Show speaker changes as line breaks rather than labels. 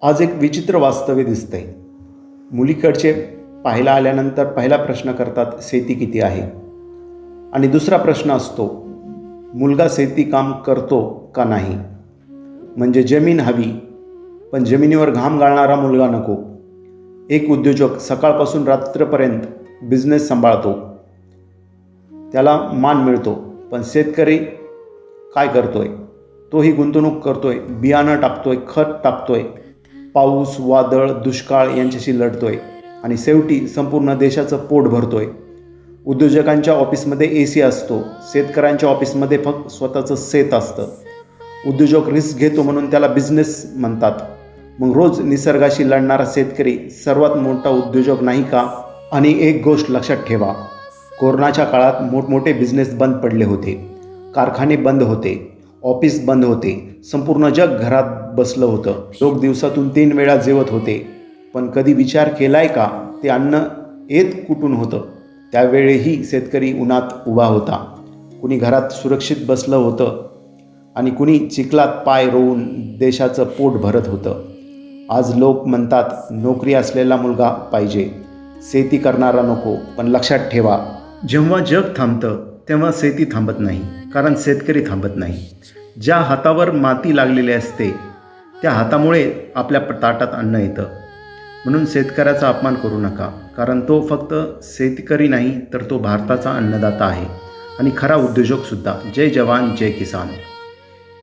आज एक विचित्र वास्तव्य दिसतंय. मुलीकडचे पाहायला आल्यानंतर पहिला प्रश्न करतात, शेती किती आहे? आणि दुसरा प्रश्न असतो, मुलगा शेती काम करतो का नाही? म्हणजे जमीन हवी, पण जमिनीवर घाम गाळणारा मुलगा नको. एक उद्योजक सकाळपासून रात्रीपर्यंत बिझनेस सांभाळतो, त्याला मान मिळतो. पण शेतकरी काय करतोय? तोही गुंतवणूक करतोय, बियाणं टाकतोय, खत टाकतोय, पाऊस, वादळ, दुष्काळ यांच्याशी लढतोय आणि शेवटी संपूर्ण देशाचं पोट भरतोय. उद्योजकांच्या ऑफिसमध्ये AC असतो, शेतकऱ्यांच्या ऑफिसमध्ये फक्त स्वतःचं शेत असतं. उद्योजक रिस्क घेतो म्हणून त्याला बिझनेस म्हणतात. मग रोज निसर्गाशी लढणारा शेतकरी सर्वात मोठा उद्योजक नाही का? आणि एक गोष्ट लक्षात ठेवा, कोरोनाच्या काळात मोठमोठे बिझनेस बंद पडले होते, कारखाने बंद होते, ऑफिस बंद होते, संपूर्ण जग घरात बसलं होतं. लोक दिवसातून 3 वेळा जेवत होते. पण कधी विचार केलाय का, ते अन्न येत कुठून होतं? त्यावेळेही शेतकरी उन्हात उभा होता, कुणी घरात सुरक्षित बसलं होतं आणि कुणी चिखलात पाय रोवून देशाचं पोट भरत होतं. आज लोक म्हणतात नोकरी असलेला मुलगा पाहिजे, शेती करणारा नको. पण लक्षात ठेवा, जेव्हा जग थांबतं तेव्हा शेती थांबत नाही, कारण शेतकरी थांबत नाही. ज्या हातावर माती लागलेली असते त्या हातामुळे आपल्या ताटात अन्न येतं. म्हणून शेतकऱ्याचा अपमान करू नका, कारण तो फक्त शेतकरी नाही तर तो भारताचा अन्नदाता आहे आणि खरा उद्योजकसुद्धा. जय जवान जय किसान.